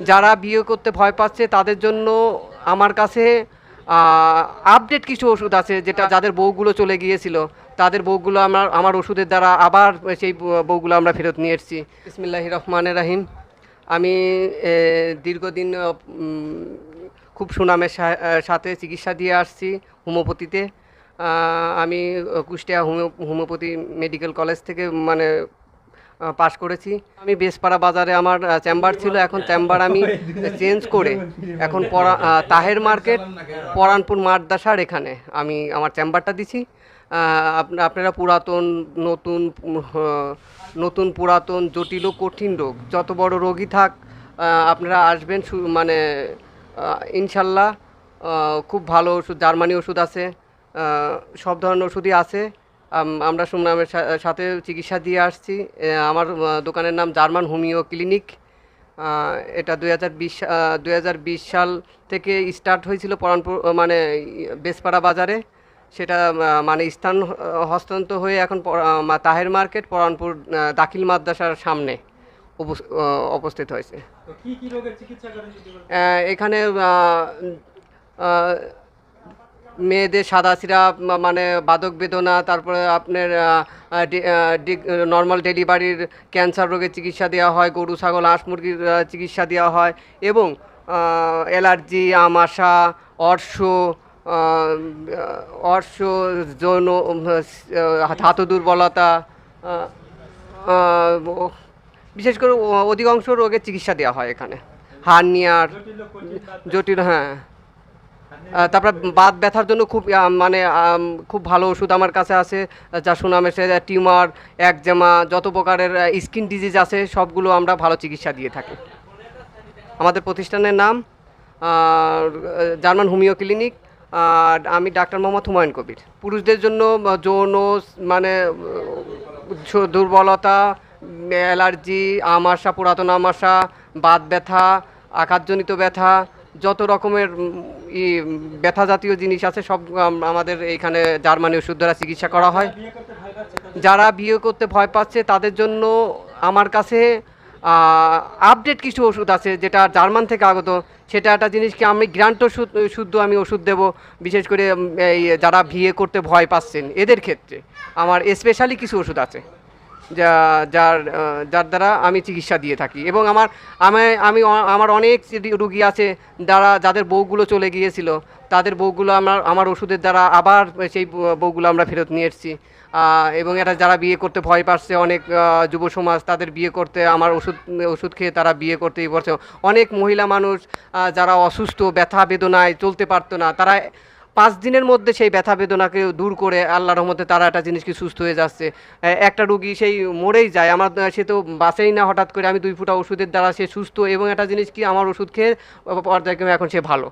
যারা বিয়ে করতে ভয় পাচ্ছে তাদের জন্য আমার কাছে আপডেট কিছু ওষুধ আছে, যেটা যাদের বউগুলো চলে গিয়েছিল তাদের বউগুলো আমার ওষুধের দ্বারা আবার সেই বউগুলো আমরা ফেরত নিয়ে এসেছি। বিসমিল্লাহির রহমানির রহিম। আমি দীর্ঘদিন খুব সুনামের সাথে চিকিৎসা দিয়ে আসছি হোমিওপ্যাথিতে। আমি কুষ্টিয়া হোমিওপ্যাথি মেডিকেল কলেজ থেকে মানে পাশ করেছি। আমি বেসপাড়া বাজারে আমার চেম্বার ছিল, এখন চেম্বার আমি চেঞ্জ করে এখন তাহের মার্কেট পরানপুর মাদ্রাসার এখানে আমি আমার চেম্বারটা দিছি। আপনারা পুরাতন নতুন নতুন পুরাতন জটিল ও কঠিন রোগ যত বড় রোগী থাক আপনারা আসবেন, মানে ইনশাল্লাহ খুব ভালো ওষুধ, জার্মানি ওষুধ আছে, সব ধরনের ওষুধই আছে। আমরা সুনামের সাথে চিকিৎসা দিয়ে আসছি। আমার দোকানের নাম জার্মান হোমিও ক্লিনিক। এটা 2020 সাল থেকে স্টার্ট হয়েছিল পরানপুর মানে বেসপাড়া বাজারে। সেটা মানে স্থান হস্তান্তর হয়ে এখন তাহের মার্কেট পরানপুর দাখিল মাদ্রাসার সামনে অবস্থিত হয়েছে। এখানে মেয়েদের সাদা সিরাপ, মানে বাদক বেদনা, তারপরে আপনার নর্মাল ডেলিভারির ক্যান্সার রোগের চিকিৎসা দেওয়া হয়, গরু ছাগল হাঁস মুরগির চিকিৎসা দেওয়া হয়, এবং অ্যালার্জি, আমাশা, অর্শ, যৌন ধাতু দুর্বলতা, বিশেষ করে অধিকাংশ রোগের চিকিৎসা দেওয়া হয় এখানে। হার্নিয়ার জটিল, হ্যাঁ। তারপরে বাত ব্যথার জন্য মানে খুব ভালো ওষুধ আমার কাছে আছে, যা সুনামের সাথে টিউমার, একজেমা, যত প্রকারের স্কিন ডিজিজ আছে সবগুলো আমরা ভালো চিকিৎসা দিয়ে থাকি। আমাদের প্রতিষ্ঠানের নাম জার্মান হোমিও ক্লিনিক। আর আমি ডাক্তার মোহাম্মদ হুমায়ুন কবির। পুরুষদের জন্য যৌন মানে দুর্বলতা, অ্যালার্জি, আমাশা, পুরাতন আমাশা, বাত ব্যথা, আঘাতজনিত ব্যথা, যত রকমের ব্যথা জাতীয় জিনিস আছে সব আমাদের এইখানে জার্মানি ওষুধ দ্বারা চিকিৎসা করা হয়। যারা বিয়ে করতে ভয় পাচ্ছে তাদের জন্য আমার কাছে আপডেট কিছু ওষুধ আছে, যেটা জার্মান থেকে আগত। সেটা একটা জিনিস কি, আমি গ্রান্ট শুদ্ধ আমি ওষুধ দেব, বিশেষ করে এই যারা বিয়ে করতে ভয় পাচ্ছেন এদের ক্ষেত্রে আমার স্পেশালি কিছু ওষুধ আছে যার দ্বারা আমি চিকিৎসা দিয়ে থাকি। এবং আমার অনেক রুগী আছে যাদের বউগুলো চলে গিয়েছিল তাদের বউগুলো আমার ওষুধের দ্বারা আবার সেই বউগুলো আমরা ফেরত নিয়ে এসেছি। এবং এটা যারা বিয়ে করতে ভয় পাচ্ছে, অনেক যুব সমাজ তাদের বিয়ে করতে আমার ওষুধ খেয়ে তারা বিয়ে করতেই পারছে। অনেক মহিলা মানুষ যারা অসুস্থ, ব্যথা বেদনায় চলতে পারতো না, তারা 5 দিনের মধ্যে সেই ব্যথা বেদনাকে দূর করে আল্লাহর রহমতে তারা একটা জিনিসকে সুস্থ হয়ে যাচ্ছে। একটা রুগী সেই মরেই যায়, সে তো বাঁচেই না, হঠাৎ করে আমি 2 ফুটা ওষুধের দ্বারা সে সুস্থ, এবং একটা জিনিস কি, আমার ওষুধ খেয়ে পর্যায়ক্রমে এখন সে ভালো।